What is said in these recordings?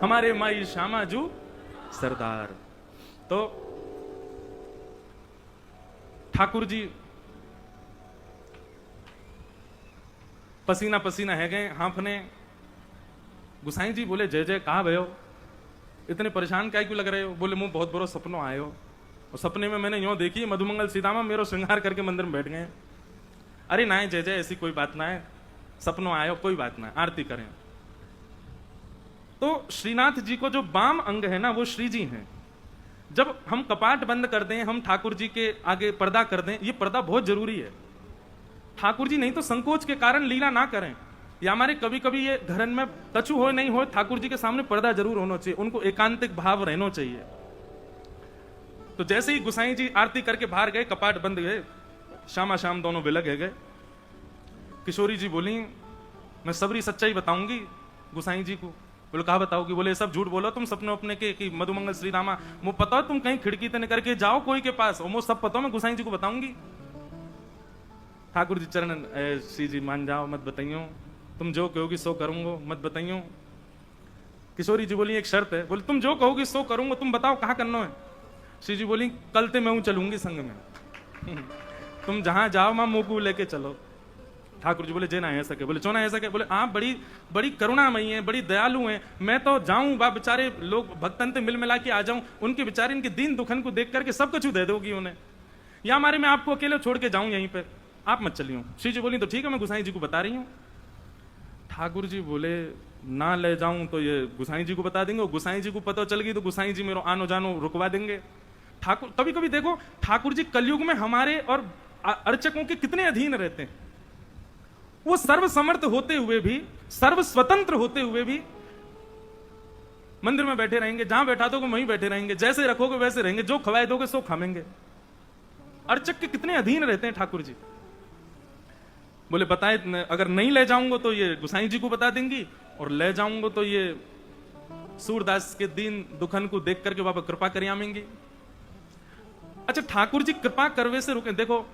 हमारे माई श्यामाजू सरदार। तो ठाकुर जी पसीना पसीना है गए, हांफने। गुसाई जी बोले जय जय, कहा भयो, इतने परेशान क्या क्यों लग रहे हो? बोले मुंह बहुत बड़ो सपनों आयो, और सपने में मैंने यूं देखी मधुमंगल सीतामा मेरो श्रृंगार करके मंदिर में बैठ गए। अरे ना जय जय, ऐसी कोई बात ना है, सपनों आयो, कोई बात ना है, आरती करें। तो श्रीनाथ जी को जो वाम अंग है ना, वो श्री जी हैं। जब हम कपाट बंद कर दें, हम ठाकुर जी के आगे पर्दा कर दें, ये पर्दा बहुत जरूरी है। ठाकुर जी नहीं तो संकोच के कारण लीला ना करें, या हमारे कभी कभी ये घरन में कछु हो नहीं हो, ठाकुर जी के सामने पर्दा जरूर होना चाहिए, उनको एकांतिक भाव रहना चाहिए। तो जैसे ही गुसाई जी आरती करके बाहर गए, कपाट बंद गए, श्यामा श्याम दोनों विलग गए। किशोरी जी बोली मैं सबरी सच्चाई बताऊंगी गुसाई जी को। बोले कहा बताओगी? बोले सब झूठ बोलो तुम सपने अपने के कि मधुमंगल श्री रामा, मुझे पता है तुम कहीं खिड़की तने करके जाओ कोई के पास, और मुझे सब पता है, मैं गुसाई जी को बताऊंगी। ठाकुर जी चरण श्री जी मान जाओ, मत बताइयो, तुम जो कहोगी सो करूंगा, मत बताइयो। किशोरी जी बोली एक शर्त है। बोले तुम जो कहोगी सो करूंगा, तुम बताओ कहाँ करना है? श्री जी बोली कल ते मैं चलूंगी संग में तुम जहां जाओ मां मुंह को लेके चलो। ठाकुर जी बोले जे ना है सके। बोले चो ना है सके? बोले आप बड़ी बड़ी करुणामयी हैं, बड़ी दयालु हैं, मैं तो जाऊं बा बेचारे लोग भक्तन ते मिल मिला के आ जाऊं, उनके बेचारे इनके दीन दुखन को देख करके सब कुछ दे दोगी उन्हें, या हमारे मैं आपको अकेले छोड़ के जाऊं यहीं पे, आप मत चलियो। श्री जी बोली तो ठीक है, मैं गुसाई जी को बता रही हूँ। ठाकुर जी बोले ना ले जाऊं तो ये गुसाई जी को बता देंगे, गुसाई जी को पता चल गई तो गुसाई जी मेरो आनो जानो रुकवा देंगे। ठाकुर कभी कभी देखो ठाकुर जी कलयुग में हमारे और अर्चकों के कितने अधीन रहते हैं। वो सर्व समर्थ होते हुए भी, सर्व स्वतंत्र होते हुए भी मंदिर में बैठे रहेंगे, जहां बैठा दोगे वहीं बैठे रहेंगे, जैसे रखोगे वैसे रहेंगे, जो खवाए दोगे सो खाएंगे। अर्चक के कितने अधीन रहते हैं ठाकुर जी। बोले बताए अगर नहीं ले जाऊंगा तो ये गुसाई जी को बता देंगी, और ले जाऊंगा तो ये सूरदास के दीन दुखन को देख करके बाबा कृपा कर आमेंगी। अच्छा ठाकुर जी कृपा करवे से रुके। देखो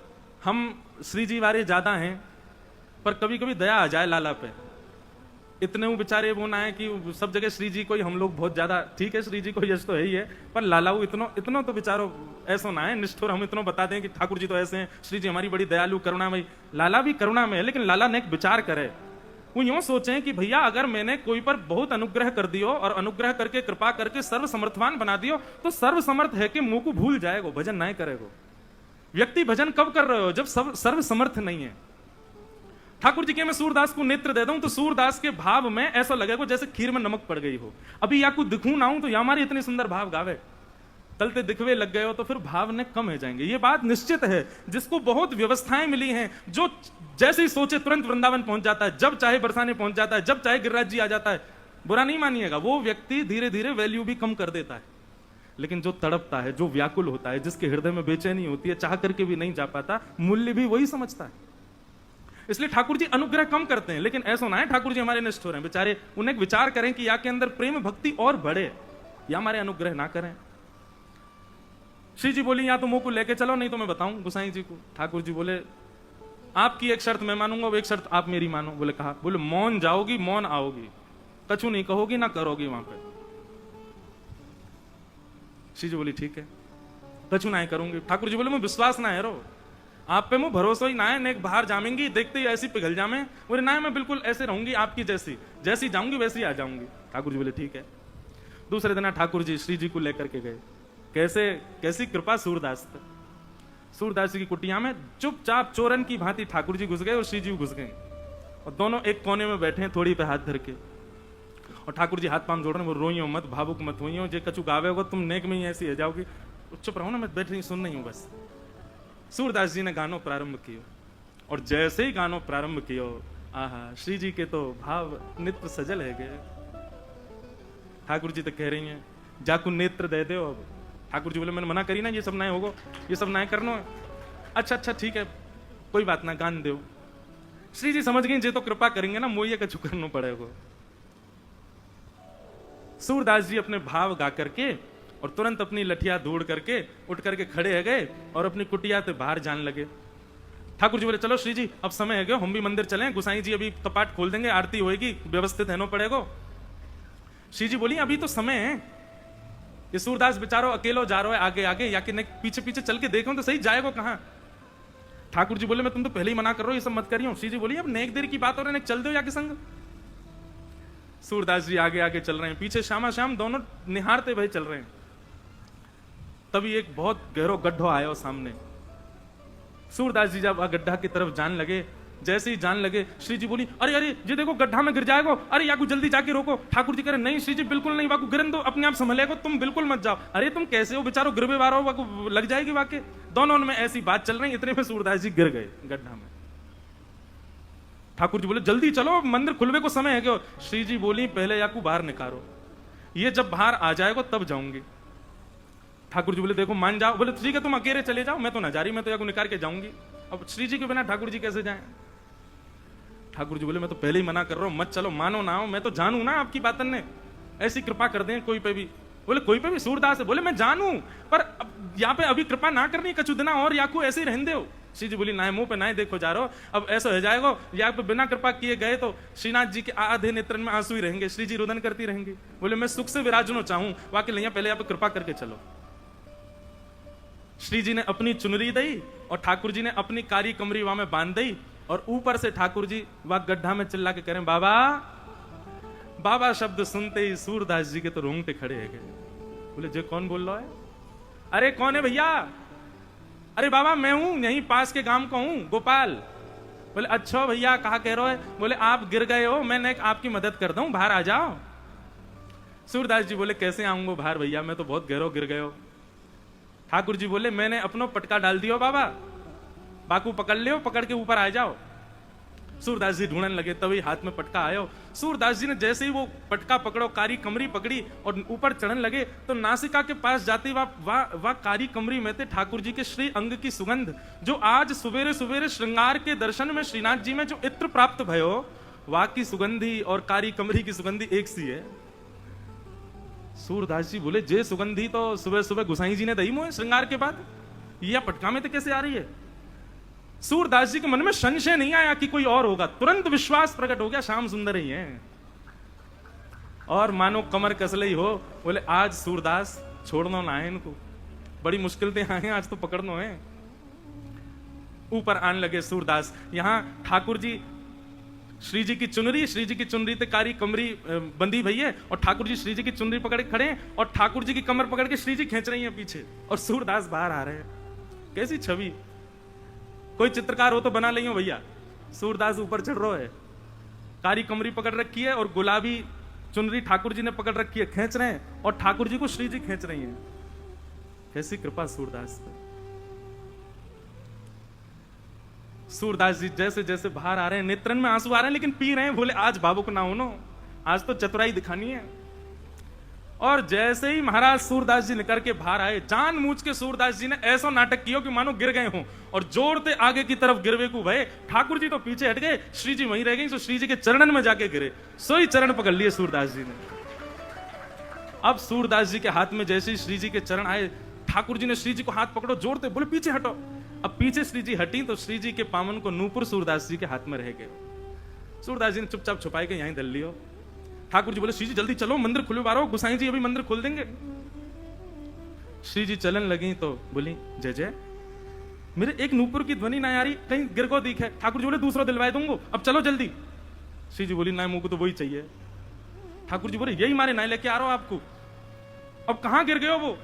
हम श्री जी वाले ज्यादा हैं, पर कभी कभी दया आ जाए लाला पे, इतने वो बेचारे वो ना है कि सब जगह श्री जी को ही हम लोग बहुत ज्यादा, ठीक है श्री जी को यश तो है ही है, पर लाला वो इतनो तो बेचारो ऐसा ना है निष्ठुर, हम इतना बताते हैं कि ठाकुर जी तो ऐसे हैं, श्री जी हमारी बड़ी दयालु करुणामयी। लाला भी करुणा में है, लेकिन लाला ने एक विचार करे, वो यूं सोचे कि भैया अगर मैंने कोई पर बहुत अनुग्रह कर दियो और अनुग्रह करके कृपा करके सर्व समर्थवान बना दियो, तो सर्व समर्थ है कि मुंह को भूल जाएगो, भजन नहीं करेगो। व्यक्ति भजन कब कर रहे हो? जब सर्व समर्थ नहीं है। ठाकुर जी के मैं सूरदास को नेत्र दे दूं तो सूरदास के भाव में ऐसा लगेगा जैसे खीर में नमक पड़ गई हो। अभी या को दिखूं ना हूं तो या हमारी इतनी सुंदर भाव गावे, तलते दिखवे लग गए हो तो फिर भाव ने कम हो जाएंगे। ये बात निश्चित है। जिसको बहुत व्यवस्थाएं मिली हैं, जो जैसे ही सोचे तुरंत वृंदावन पहुंच जाता है, जब चाहे बरसाने पहुंच जाता है, जब चाहे गिरिराज जी आ जाता है, बुरा नहीं मानिएगा, वो व्यक्ति धीरे धीरे वैल्यू भी कम कर देता है। लेकिन जो तड़पता है, जो व्याकुल होता है, जिसके हृदय में बेचैनी होती है, चाह करके भी नहीं जा पाता, मूल्य भी वही समझता है। इसलिए ठाकुर जी अनुग्रह कम करते हैं, लेकिन ऐसा ना है ठाकुर जी हमारे निष्ठुर हैं बेचारे। उन्हें विचार करें कि या के अंदर प्रेम भक्ति और बढ़े, या हमारे अनुग्रह ना करें। श्री जी बोली या तो मुंह को लेके चलो, नहीं तो मैं बताऊं गुसाई जी को। ठाकुर जी बोले आपकी एक शर्त मैं मानूंगा, वो एक शर्त आप मेरी मानो। बोले कहा? बोले मौन जाओगी, मौन आओगी, कछु नहीं कहोगी ना करोगी वहां पे। श्री जी बोली ठीक है, कछु ना करूंगी। ठाकुर जी बोले मैं विश्वास ना है रो, आप पे मुझे भरोसा ही ना है, नेक बाहर जामेंगी देखते ही ऐसी पिघल जामे। बोले ना मैं बिल्कुल ऐसे रहूंगी आपकी जैसी, जैसी जाऊंगी वैसी आ जाऊंगी। ठाकुर जी बोले ठीक है। दूसरे दिन ठाकुर जी श्री जी को लेकर के गए। कैसी कृपा सूरदास तक। सूरदास जी की कुटिया में चुपचाप चोरन की भांति ठाकुर जी घुस गए और श्री जी घुस गए, और दोनों एक कोने में बैठे हैं थोड़ी पे हाथ धर के, और ठाकुर जी हाथ पांव जोड़ रहे हैं। वो रोइयो मत, भावुक मत होइयो, जे कछु गावे होगा तुम नेक में ही ऐसी है जाओगी, चुप रहो ना, मैं बैठ रही सुन रही हूं बस। सूरदास जी ने गानो प्रारंभ किया, और जैसे ही गानो प्रारंभ किया, आहा श्री जी के तो भाव नित्य सजल है गए। ठाकुर जी तो कह रही हैं जाकू नेत्र दे दो। अब ठाकुर जी बोले मैंने मना करी ना, ये सब ना होगो, ये सब ना करनो है। अच्छा ठीक है, कोई बात ना, गान दो। श्री जी समझ गई जे तो कृपा करेंगे ना, मोइये का चुकरना पड़ेगा। सूरदास जी अपने भाव गा करके और तुरंत अपनी लठिया दौड़ करके उठ करके खड़े हो गए और अपनी कुटिया से बाहर जाने लगे। ठाकुर जी बोले चलो श्री जी अब समय है गया, हम भी मंदिर चलें, गुसाई जी अभी कपाट खोल देंगे, आरती होएगी, व्यवस्थित रहना पड़ेगा। श्री जी बोली अभी तो समय है, ये सूरदास बेचारो अकेलो जा रहा है आगे आगे, या कि पीछे पीछे चल के देखो तो सही जाएगा कहां। ठाकुर जी बोले मैं तुम तो पहले ही मना कर रहा हूं, ये सब मत करियो। श्री जी बोली अब नेक देर की बात हो रही है, चल दो या के संग। सूरदास जी आगे आगे चल रहे हैं, पीछे श्यामा श्याम दोनों निहारते भाई चल रहे हैं। तभी एक बहुत गहरो गड्ढो आया सामने। सूरदास जी जब गड्ढा की तरफ जान लगे, जैसे ही जान लगे श्री जी बोली अरे अरे ये देखो गड्ढा में गिर जाएगा, अरे याकू जल्दी जाके रोको। ठाकुर जी कह रहे नहीं श्री जी बिल्कुल नहीं, वाकू गिरन दो, अपने आप संभलेगा, तुम बिल्कुल मत जाओ। अरे तुम कैसे हो बेचारो, गिरवे वार हो, वाकू लग जाएगी वाके। दोनों में ऐसी बात चल रही, इतने में सूरदास जी गिर गए गड्ढा में। ठाकुर जी बोले जल्दी चलो मंदिर खुलवे को समय है क्यों। श्री जी बोली पहले याकू बाहर निकालो, ये जब बाहर आ जाएगा तब जाऊंगी। ठाकुर जी बोले देखो मान जाओ। बोले ठीक है तुम अकेले चले जाओ, मैं तो ना जा रही, मैं तो याकू निकाल के जाऊंगी। अब श्री जी के बिना ठाकुर जी कैसे जाएं। ठाकुर जी बोले मैं तो पहले ही मना कर रहा हूं, मत चलो, मानो ना हो, मैं तो जानू ना आपकी बातन ने, ऐसी कृपा कर दें कोई पे भी। बोले कोई पे भी सूरदास है। बोले मैं जानू पर यहाँ पे अभी कृपा ना करनी, कचुदना और याकू ऐसे ही रहने दो। श्री जी बोली ना मुंह पे ना देखो जा रहे हो, अब ऐसा हो जाएगा या पे बिना कृपा किए गए तो श्रीनाथ जी के आधे नेत्रन में आंसू ही रहेंगे, श्री जी रुदन करती रहेंगी। बोले मैं सुख से विराजनो चाहूं, वाकई लिया पहले यहाँ पे कृपा करके चलो। श्री जी ने अपनी चुनरी दी और ठाकुर जी ने अपनी कारी कमरी वहां में बांध दी, और ऊपर से ठाकुर जी वह गड्ढा में चिल्ला के कह रहे बाबा बाबा शब्द सुनते ही सूरदास जी के तो रोंगटे खड़े है गए। बोले जे कौन बोल रहा है। अरे कौन है भैया। अरे बाबा मैं हूं, यहीं पास के गांव का हूं, गोपाल। बोले अच्छा भैया कहा कह रहे हो। बोले आप गिर गए हो, मैं आपकी मदद कर दूं, बाहर आ जाओ। सूरदास जी बोले कैसे आऊंगा बाहर भैया, मैं तो बहुत गहरो गिर गए हो। ठाकुर जी बोले मैंने अपनो पटका डाल दियो बाबा, बाकू पकड़ लियो, पकड़ के ऊपर आ जाओ। सूरदास जी ढूंढने लगे, तभी हाथ में पटका आयो। सूरदास जी ने जैसे ही वो पटका पकड़ो, कारी कमरी पकड़ी और ऊपर चढ़ने लगे, तो नासिका के पास जाते वह कारी कमरी में थे ठाकुर जी के श्री अंग की सुगंध, जो आज सवेरे सवेरे श्रृंगार के दर्शन में श्रीनाथ जी में जो इत्र प्राप्त भयो, वह की सुगंधी और कारी कमरी की सुगंधी एक सी है। सूरदास जी बोले जे सुगंधी तो सुबह सुबह गुसाई जी ने दही मोहे श्रृंगार के बाद, यह पटका में तो कैसे आ रही है। सूरदास जी के मन में संशय नहीं आया कि कोई और होगा, तुरंत विश्वास प्रकट हो गया श्याम सुंदर ही है। और मानो कमर कसले ही हो, बोले आज सूरदास छोड़ना ना है इनको, बड़ी मुश्किल से आए हैं आज तो पकड़ना है। ऊपर आने लगे सूरदास, यहां ठाकुर जी श्री जी की चुनरी ते कारी कमरी बंदी भई है, और ठाकुर जी श्री जी की चुनरी पकड़ के खड़े हैं, और ठाकुर जी की कमर पकड़ के श्री जी खींच रही हैं पीछे, और सूरदास बाहर आ रहे हैं। कैसी छवि, कोई चित्रकार हो तो बना लियो भैया। सूरदास ऊपर चढ़ रहा है, कारी कमरी पकड़ रखी है, और गुलाबी चुनरी ठाकुर जी ने पकड़ रखी है, खींच रहे हैं, और ठाकुर जी को श्री जी खींच रही हैं। कैसी कृपा सूरदास पे। सूरदास जी जैसे जैसे बाहर आ रहे हैं, नेत्रन में आंसू आ रहे हैं, लेकिन पी रहे हैं। बोले आज बाबू को ना हो नो, आज तो चतुराई दिखानी है। और जैसे ही महाराज सूरदास जी निकल के बाहर आए, जानबूझ के सूरदास जी ने ऐसा नाटक किया कि मानो गिर गए हों, और जोरते आगे की तरफ गिरवे को भय। ठाकुर जी तो पीछे हट गए, श्री जी वहीं रह गई, तो श्री जी के चरणन में जाके गिरे, सोई चरण पकड़ लिए सूरदास जी ने। अब सूरदास जी के हाथ में जैसे ही श्री जी के चरण आए, ठाकुर जी ने श्री जी को हाथ पकड़ो, जोरते बोले पीछे हटो। अब पीछे श्री जी हटी तो श्री जी के पावन को नूपुर सूरदास जी के हाथ में रह गए। सूरदास जी ने चुपचाप छुपाई के यहीं दल लियो। ठाकुर जी बोले श्री जी जल्दी चलो, मंदिर खुलवा बारो, गुसाई जी अभी मंदिर खोल देंगे। श्री जी चलन लगी तो बोली जय जय, मेरे एक नूपुर की ध्वनि ना आ रही, कहीं गिर को दिखे। ठाकुर जी बोले दूसरा दिलवाए दूंगा, अब चलो जल्दी। श्री जी बोली ना मुंह को तो वही चाहिए। ठाकुर जी बोले यही मारे ना लेके आ रहा हूं आपको, अब कहां गिर गए हो। वो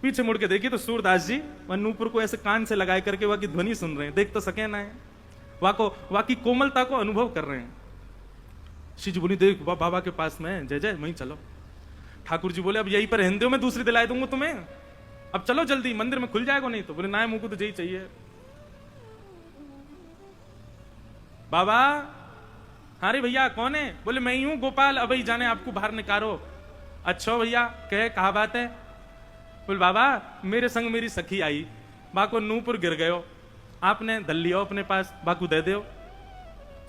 पीछे मुड़ के देखी तो सूरदास जी वह नूपुर को ऐसे कान से लगाए करके वह की ध्वनि सुन रहे हैं, देख तो सके ना है, वह की कोमलता को अनुभव कर रहे हैं। श्री जी बोली देख बाबा के पास में जय जय, वहीं चलो। ठाकुर जी बोले अब यहीं पर रहने दो, मैं दूसरी दिलाई दूंगा तुम्हें, अब चलो जल्दी, मंदिर में खुल जाएगा नहीं तो। बोले ना मुंह को तो यही चाहिए। बाबा हाँ रे भैया कौन है। बोले मैं ही हूं गोपाल, अब ही जाने आपको बाहर निकालो। अच्छा भैया कहे कहा बात है। बोले बाबा मेरे संग मेरी सखी आई, बाको नूपुर गिर गयो, आपने दल लियो अपने पास, बाकू दे दो।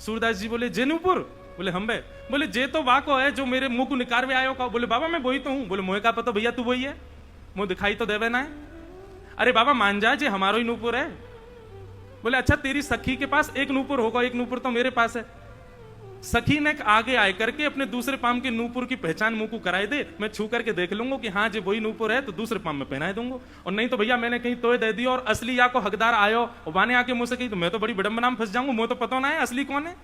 सूरदास जी बोले जे नूपुर। बोले हम बे। बोले जे तो वाको है जो मेरे मुंह को निकारवे आयो का। बोले बाबा मैं वही तो हूं। बोले मोहे का पता भैया तू वही है, मुंह दिखाई तो देवे ना है। अरे बाबा मान जा जे हमारो ही नूपुर है। बोले अच्छा तेरी सखी के पास एक नूपुर होगा, एक नूपुर तो मेरे पास है, सखी ने आगे आए करके अपने दूसरे पाम के नूपुर की पहचान मुंह को कराए दे, मैं छू करके देख लूंगा कि हाँ जी वही नूपुर है, तो दूसरे पाम में पहनाए दूंगा। और नहीं तो भैया मैंने कहीं तोय दे दी और असली या को हकदार आयो और बाने आके मुझसे कही, तो मैं तो बड़ी विडंबना में फंस जाऊंगा, मुझे तो पता ना है असली कौन है।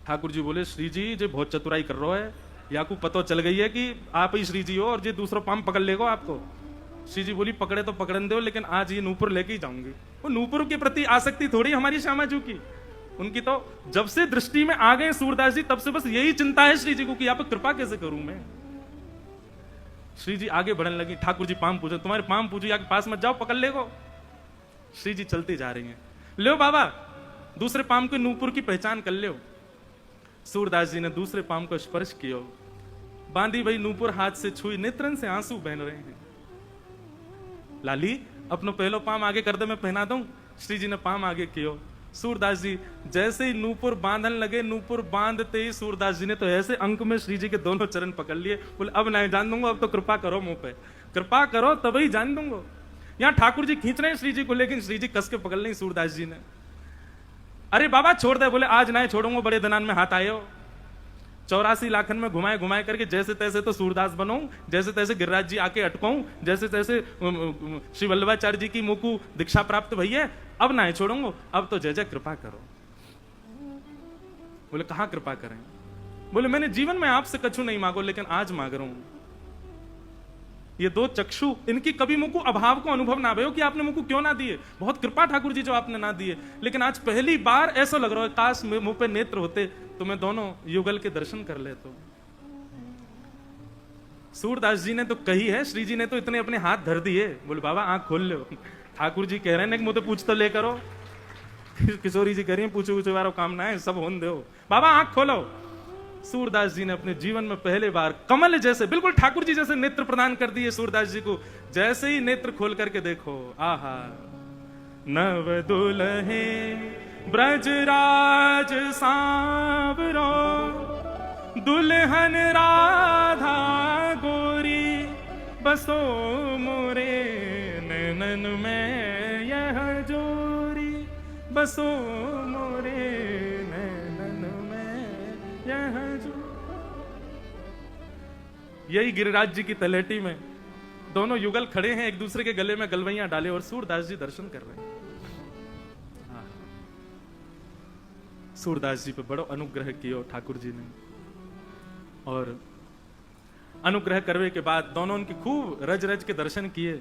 ठाकुर जी बोले, श्री जी जे बहुत चतुराई कर रहा है, या को पता चल गई है कि आप ही श्री जी हो और ये दूसरा पाम पकड़ लेगा आपको। श्री जी बोली, पकड़े तो पकड़न दो, लेकिन आज ये नूपुर लेके ही जाऊंगी। वो नूपुर के प्रति आसक्ति थोड़ी हमारी श्यामाजू की, उनकी तो जब से दृष्टि में आ गए सूरदास जी, तब से बस यही चिंता है श्री जी को कि आप कृपा कैसे करूं मैं। श्री जी आगे बढ़ने लगी, ठाकुर जी पाम पूछो, तुम्हारे पाम पूछो, या के पास मत जाओ, पकड़ लेगो। श्री जी चलती जा रही हैं, लो बाबा दूसरे पाम के नूपुर की पहचान कर लो। सूरदास जी ने दूसरे पाम को स्पर्श किया, बांधी भाई नूपुर हाथ से छुई, नेत्रन से आंसू बहन रहे हैं। लाली अपनो पहलो पाम आगे कर दे, मैं पहना दूं। श्री जी ने पाम आगे कियो। सूरदास जी जैसे ही नूपुर बांधन लगे, नूपुर बांधते ही सूरदास जी ने तो ऐसे अंक में श्री जी के दोनों चरण पकड़ लिए, बोले अब नहीं जान दूंगा, अब तो कृपा करो मुंह पे, कृपा करो तभी जान दूंगा। यहाँ ठाकुर जी खींच रहे हैं श्री जी को, लेकिन श्री जी कस के पकड़ लें सूरदास जी ने। अरे बाबा छोड़ दे, बोले आज नहीं छोड़ूंगा, बड़े दनान में हाथ आए हो। 84 लाखन में घुमाए घुमाए करके जैसे तैसे तो सूरदास बनाऊं, जैसे तैसे गिरिराज जी आके अटकाऊं, जैसे तैसे श्री वल्लभाचार्य जी की मुंह को दीक्षा प्राप्त भई है, अब ना छोड़ूंगा, अब तो जय जय कृपा करो। बोले कहां कृपा करें? बोले मैंने जीवन में आपसे कछु नहीं मांगो, लेकिन आज मांग रहा हूं। ये दो चक्षु, इनकी कभी मुझको अभाव को अनुभव ना भयो कि आपने मुझको क्यों ना दिए, बहुत कृपा ठाकुर जी जो आपने ना दिए, लेकिन आज पहली बार ऐसा लग रहा है काश मुंह पे नेत्र होते तो मैं दोनों युगल के दर्शन कर लेता। सूरदास जी ने तो कही है, श्री जी ने तो इतने अपने हाथ धर दिए। बोले बाबा आंख खोल लो। ठाकुर जी कह रहे हैं कि मुझे पूछ तो ले करो, किशोरी जी कह रही है पूछो पूछो वाला काम ना है, सब होन दो, बाबा आंख खोलो। सूरदास जी ने अपने जीवन में पहले बार कमल जैसे, बिल्कुल ठाकुर जी जैसे नेत्र प्रदान कर दिए सूरदास जी को। जैसे ही नेत्र खोल करके देखो, आहा नव दुल्हे ब्रजराज सांवरो, दुल्हन राधा गोरी, बसो मोरे नैनन में यह जोरी, बसो मोरे नैनन में यह जोरी। यही गिरिराज जी की तलहटी में दोनों युगल खड़े हैं, एक दूसरे के गले में गलवैयां डाले और सूरदास जी दर्शन कर रहे हैं। सूरदास जी पे बड़ो अनुग्रह किया ठाकुर जी ने, और अनुग्रह करने के बाद दोनों उनके खूब रज रज के दर्शन किए।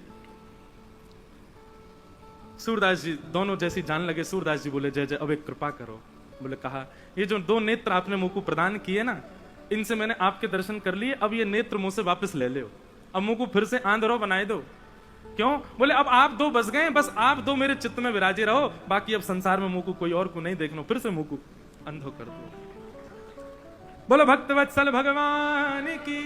सूरदास जी दोनों जैसी जान लगे, सूरदास जी बोले जय जय अब एक कृपा करो। बोले कहा, ये जो दो नेत्र आपने मुंह को प्रदान किए ना, इनसे मैंने आपके दर्शन कर लिए, अब ये नेत्र मुंह से वापस ले लो, अब मुंह को फिर से आंधरो बनाए दो। क्यों? बोले अब आप दो बस गए, बस आप दो मेरे चित्त में विराजे रहो, बाकी अब संसार में मुंह को कोई और को नहीं देखना, फिर से मुंह को अंधो कर दो। बोलो भक्त वत्सल भगवान की।